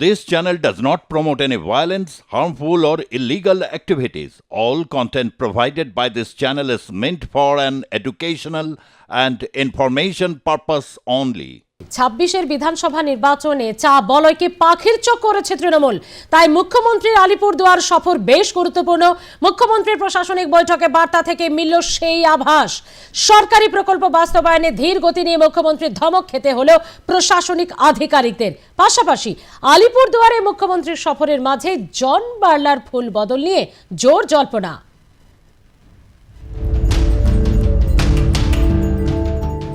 This channel does not promote any violence, harmful, or illegal activities. All content provided by this channel is meant for an educational and information purpose only. ২৬-এর বিধানসভা নির্বাচনে চা বলয়কে পাখির চোখ করেছে তৃণমূল। তাই মুখ্যমন্ত্রীর আলিপুরদুয়ার সফর বেশ গুরুত্বপূর্ণ। মুখ্যমন্ত্রীর প্রশাসনিক বৈঠকে বার্তা থেকে মিলল সেই আভাস। সরকারি প্রকল্প বাস্তবায়নে ধীর গতি নিয়ে মুখ্যমন্ত্রীর ধমক খেতে হলো প্রশাসনিক আধিকারিকদের। পাশাপাশি আলিপুরদুয়ারে মুখ্যমন্ত্রীর সফরের মাঝে জন বার্লার ফুল বদল নিয়ে জোর জল্পনা।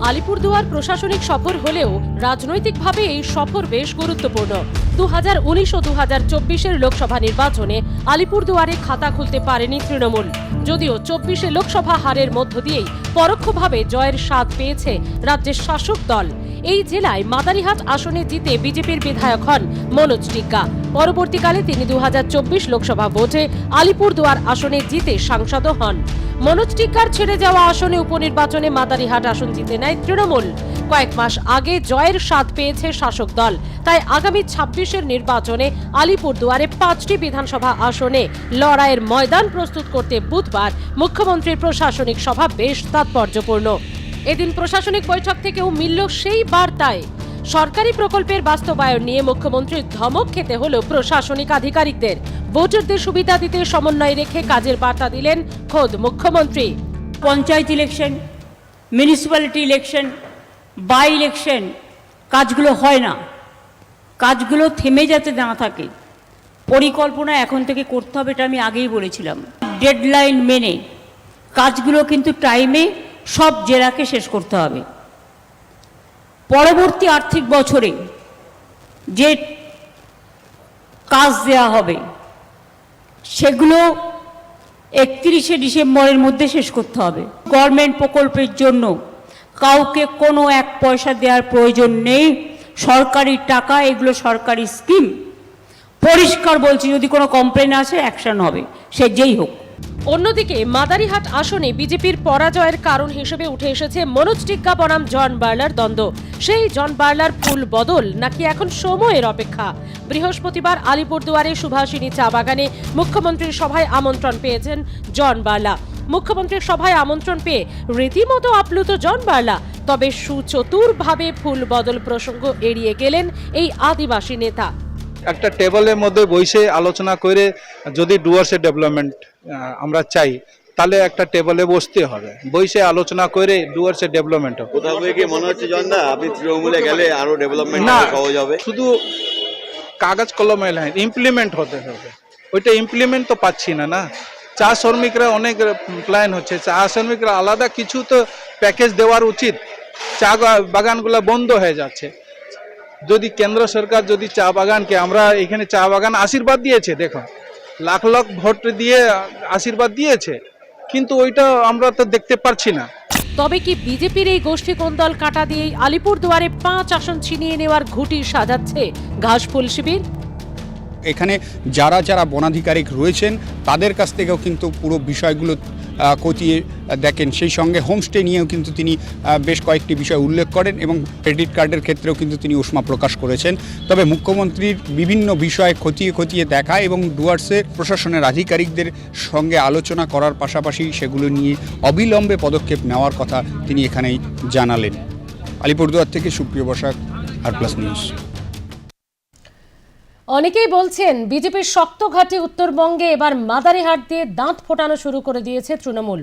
আলিপুরদুয়ার প্রশাসনিক সফর হলেও রাজনৈতিকভাবে এই সফর বেশ গুরুত্বপূর্ণ। 2019 ও 2024-এর লোকসভা নির্বাচনে আলিপুরদুয়ারে খাতা খুলতে পারেনি তৃণমূল। যদিও 24-এ লোকসভা হারের মধ্য দিয়েই পরোক্ষভাবে জয়ের স্বাদ পেয়েছে রাজ্যের শাসক দল। এই জেলায় মাদারিহাট আসনে জিতে বিজেপির বিধায়ক হন মনোজ টিগ্গা। পরবর্তীকালে তিনি 2024 লোকসভা ভোটে আলিপুরদুয়ার আসনে জিতে সাংসদও হন। মনোজ টিগ্গার ছেড়ে যাওয়া আসনে উপনির্বাচনে মাদারিহাট আসন জিতে নেয় তৃণমূল। কয়েক মাস আগে জয়ের স্বাদ পেয়েছে শাসক দল। তাই আগামী 26-এর নির্বাচনে আলিপুরদুয়ারে 5টি বিধানসভা আসনে লড়াইয়ের ময়দান প্রস্তুত করতে বুধবার মুখ্যমন্ত্রীর প্রশাসনিক সভা বেশ তাৎপর্যপূর্ণ। এদিন প্রশাসনিক বৈঠক থেকেও মিলল সেই বার্তায়। সরকারি প্রকল্পের বাস্তবায়ন নিয়ে মুখ্যমন্ত্রীর ধমক খেতে হলো প্রশাসনিক আধিকারিকদের। ভোটারদের সুবিধা দিতে সমন্বয় রেখে কাজের বার্তা দিলেন খোদ মুখ্যমন্ত্রী। Panchayat election, municipality election, by election কাজগুলো হয় না, কাজগুলো থেমে যাতে না থাকে পরিকল্পনা এখন থেকে করতে হবে। এটা আমি আগেই বলেছিলাম। ডেডলাইন মেনে কাজগুলো কিন্তু টাইমে সব জেলাকে শেষ করতে হবে। পরবর্তী আর্থিক বছরে যে কাজ দেওয়া হবে সেগুলো 31শে ডিসেম্বরের মধ্যে শেষ করতে হবে। গভর্নমেন্ট প্রকল্পের জন্য কাউকে কোনো এক পয়সা দেওয়ার প্রয়োজন নেই। সরকারি টাকা, এগুলো সরকারি স্কিম। পরিষ্কার বলছি, যদি কোনো কমপ্লেন আসে অ্যাকশন হবে, সে যেই হোক। অন্যদিকে মাদারিহাট আসনে বিজেপির পরাজয়ের কারণ হিসেবে উঠে এসেছে মনোজ টিগ্গা বনাম জন বার্লার দ্বন্দ্ব। সেই জন বার্লার ফুল বদল নাকি এখন সময়ের অপেক্ষা। বৃহস্পতিবার আলিপুরদুয়ারে সুভাষিনী চা বাগানে মুখ্যমন্ত্রীর সভায় আমন্ত্রণ পেয়েছেন জন বার্লা। মুখ্যমন্ত্রীর সভায় আমন্ত্রণ পেয়ে রীতিমতো আপ্লুত জন বার্লা। তবে সুচতুরভাবে ফুল বদল প্রসঙ্গ এড়িয়ে গেলেন এই আদিবাসী নেতা। একটা টেবলের মধ্যে বসে আলোচনা করে যদি ডুয়ার্সের ডেভেলপমেন্ট আমরা চাই, তাহলে একটা টেবলে বসতে হবে, বসে আলোচনা করে ডুয়ার্সের ডেভেলপমেন্ট হবে। কোথাও কি মনে হচ্ছে জনদা আপনি তৃণমূলে গেলে আরো ডেভেলপমেন্ট সহজ হবে? শুধু কাগজ কলমে লাইন, ইমপ্লিমেন্ট হতে হবে। ওইটা ইমপ্লিমেন্ট তো পাচ্ছি না। না, চা শ্রমিকরা অনেক প্ল্যান হচ্ছে, চা শ্রমিকরা আলাদা কিছু তো প্যাকেজ দেওয়ার উচিত। চা বাগানগুলো বন্ধ হয়ে যাচ্ছে। যদি কেন্দ্র সরকার যদি চা বাগানকে, আমরা এখানে চা বাগান আশীর্বাদ দিয়েছে, দেখো লাখ লাখ ভোট দিয়ে আশীর্বাদ দিয়েছে, কিন্তু ওইটা আমরা তো দেখতে পারছি না। তবে কি বিজেপির এই গোষ্ঠী কোন্দল কাটা দিয়েই আলিপুরদুয়ারে 5 আসন ছিনিয়ে নেওয়ার ঘুঁটি সাজাচ্ছে ঘাসফুল শিবির? এখানে যারা যারা বনাধিকারিক রয়েছেন তাদের কাছ থেকেও কিন্তু পুরো বিষয়গুলো খতিয়ে দেখেন। সেই সঙ্গে হোমস্টে নিয়েও কিন্তু তিনি বেশ কয়েকটি বিষয় উল্লেখ করেন এবং ক্রেডিট কার্ডের ক্ষেত্রেও কিন্তু তিনি উষ্মা প্রকাশ করেছেন। তবে মুখ্যমন্ত্রীর বিভিন্ন বিষয় খতিয়ে দেখা এবং ডুয়ার্সের প্রশাসনের আধিকারিকদের সঙ্গে আলোচনা করার পাশাপাশি সেগুলো নিয়ে অবিলম্বে পদক্ষেপ নেওয়ার কথা তিনি এখানেই জানালেন। আলিপুরদুয়ার থেকে সুপ্রিয় বসাক, আর+ নিউজ। অনেকেই বলছেন বিজেপির শক্ত ঘাঁটি উত্তরবঙ্গে এবার মাদারিহাট দিয়ে দাঁত ফোটানো শুরু করে দিয়েছে তৃণমূল।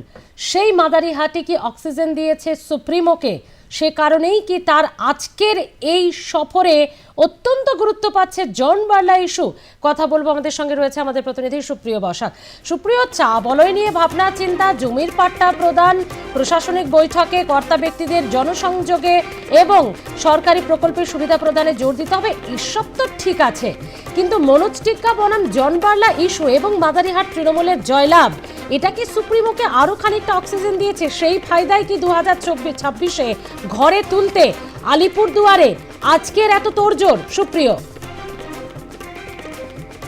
সেই মাদারিহাটই কি অক্সিজেন দিয়েছে সুপ্রিমোকে? সে কারণেই কি তার আজকের এই সফরে অত্যন্ত গুরুত্ব পাচ্ছে জন বার্লা ইস্যু? কথা বলবো, আমাদের সঙ্গে রয়েছে আমাদের প্রতিনিধি সুপ্রিয় বসাক। সুপ্রিয়, চা বলয় নিয়ে ভাবনা চিন্তা, জমির পাট্টা প্রদান, প্রশাসনিক বৈঠকে কর্তা ব্যক্তিদের জনসংযোগে এবং সরকারি প্রকল্পের সুবিধা প্রদানে জোর দিতে হবে, এসব তো ঠিক আছে, কিন্তু মনোজ টিগ্গা বনাম জন বার্লা ইস্যু এবং মাদারিহাট তৃণমূলের জয়লাভ, এটা কি সুপ্রিমোকে আরো খানিকটা অক্সিজেন দিয়েছে? সেই ফায়দায় কি 2026-এ ঘরে তুলতে আলিপুরদুয়ারে আজকের এত তোড়জোড়? সুপ্রিয়,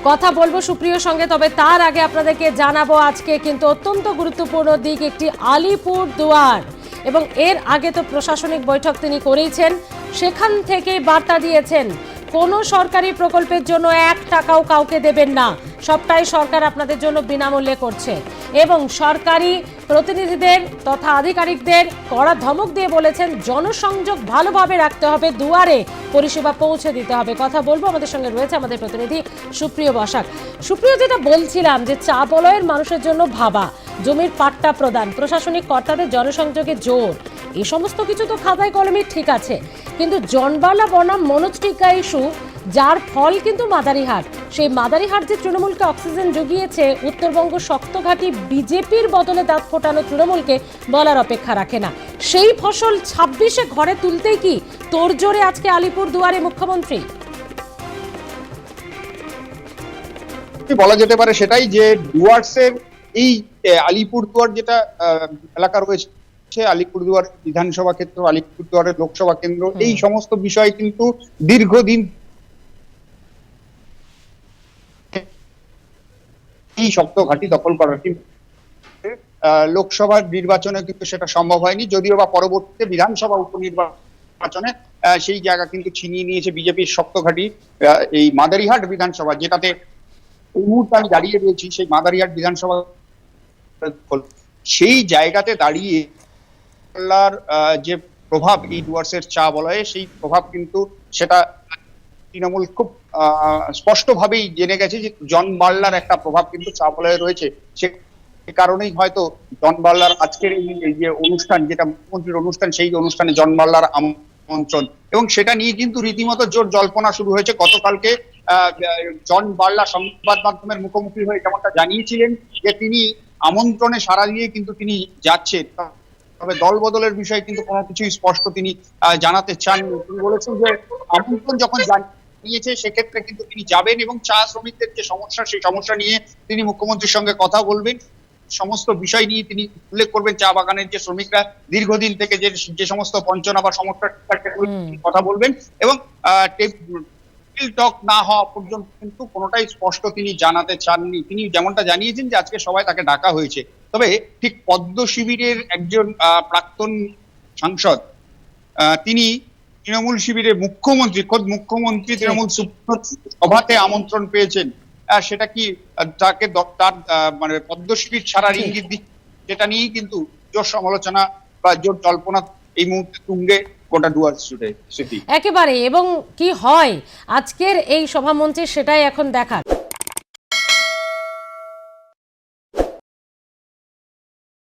কথা বলবো সুপ্রিয়র সঙ্গে, তবে তার আগে আপনাদেরকে জানাবো আজকে কিন্তু অত্যন্ত গুরুত্বপূর্ণ দিক একটি আলিপুরদুয়ার, এবং এর আগে তো প্রশাসনিক বৈঠক তিনি করেইছেন, সেখান থেকে বার্তা দিয়েছেন কোনো সরকারি প্রকল্পের জন্য 1 টাকাও কাউকে দেবেন না, সবটাই সরকার আপনাদের জন্য বিনামূল্যে করছে। এবং সরকারি প্রতিনিধিদের তথা আধিকারিকদের কড়া ধমক দিয়ে বলেছেন জনসংযোগ ভালোভাবে রাখতে হবে, দুয়ারে পরিষেবা পৌঁছে দিতে হবে। কথা বলবো, আমাদের সঙ্গে রয়েছে আমাদের প্রতিনিধি সুপ্রিয় বসাক। সুপ্রিয়, যেটা বলছিলাম যে চা বলয়ের মানুষের জন্য ভাবা, জমির পাট্টা প্রদান, প্রশাসনিক কর্তাদের জনসংযোগে জোর, এই সমস্ত কিছু তো খাতায় কলমে ঠিক আছে, কিন্তু জনবালা বনাম মনোজ টিকা ইস্যু, যার ফল কিন্তু মাদারিহাট। সেই মাদারিহাট যে তৃণমূলকে অক্সিজেন জুগিয়েছে, উত্তরবঙ্গ শক্তঘাটি বিজেপির বদলে দাঁত ফোটানো তৃণমূলকে বলার অপেক্ষা রাখে না। সেই ফসল 26-এ ঘরে তুলতেই কি তোড়জোড়ে আজকে আলিপুর দুয়ারে মুখ্যমন্ত্রী? বলা যেতে পারে সেটাই যে ডুয়ার্সের এই আলিপুরদুয়ার যেটা এলাকা রয়েছে, আলিপুরদুয়ার বিধানসভা ক্ষেত্র, আলিপুরদুয়ারের লোকসভা কেন্দ্র, এই সমস্ত বিষয় কিন্তু দীর্ঘদিন এই শক্ত ঘাঁটি দখল করার, কিন্তু লোকসভার নির্বাচনে কিন্তু সেটা সম্ভব হয়নি, যদিও বা পরবর্তীতে বিধানসভা উপনির্বাচনে সেই জায়গা কিন্তু ছিনিয়ে নিয়েছে বিজেপির শক্ত ঘাঁটি। এই মাদারিহাট বিধানসভা, যেটাতে এই মুহূর্তে আমি দাঁড়িয়ে রয়েছি, সেই মাদারিহাট বিধানসভা, সেই জায়গাতে দাঁড়িয়ে যে প্রভাব এই ডুয়ার্সের চা বলয়ে, সেই প্রভাব কিন্তু সেটা তৃণমূল খুব স্পষ্টভাবেই জেনে গেছে যে জন বার্লার একটা প্রভাব কিন্তু চা বলয়ে রয়েছে। সে কারণেই হয়তো জন বার্লার আজকের এই যে অনুষ্ঠান, যেটা মুখ্যমন্ত্রীর অনুষ্ঠান, সেই অনুষ্ঠানে জন বার্লার আমন্ত্রণ, এবং সেটা নিয়ে কিন্তু রীতিমতো জোর জল্পনা শুরু হয়েছে। গতকালকে জন বার্লা সংবাদ মাধ্যমের মুখোমুখি হয়ে যেমনটা জানিয়েছিলেন যে তিনি আমন্ত্রণে সাড়া দিয়ে কিন্তু তিনি যাচ্ছেন, তবে দল বদলের বিষয়ে কিন্তু কোনো কিছুই স্পষ্ট তিনি জানাতে চান। তিনি বলেছেন যে আমন্ত্রণ যখন জানিয়েছে সেক্ষেত্রে কিন্তু তিনি যাবেন, এবং চা শ্রমিকদের যে সমস্যা, সেই সমস্যা নিয়ে তিনি মুখ্যমন্ত্রীর সঙ্গে কথা বলবেন, সমস্ত বিষয় নিয়ে তিনি উল্লেখ করবেন। চা বাগানের যে শ্রমিকরা দীর্ঘদিন থেকে যে সমস্ত বঞ্চনা বা সমস্যার কথা বলবেন, এবং টক না হওয়া পর্যন্ত কিন্তু কোনোটাই স্পষ্ট তিনি জানাতে চাননি। তিনি যেমনটা জানিয়েছেন যে আজকে সবাই তাকে ডাকা হয়েছে, তবে ঠিক পদ্ম শিবিরের একজন প্রাক্তন সাংসদ, তিনি তৃণমূল শিবিরের খোদ মুখ্যমন্ত্রী তৃণমূল সভাতে আমন্ত্রণ পেয়েছেন, সেটা কি তাকে তার মানে পদ্ম শিবির ছাড়ার ইঙ্গিত দিচ্ছে, যেটা নিয়েই কিন্তু জোর সমালোচনা বা জোর জল্পনা এই মুহূর্তে তুঙ্গে গোটা ডুয়ার্স জুড়ে। একেবারে, এবং কি হয় আজকের এই সভামঞ্চে সেটাই এখন দেখার।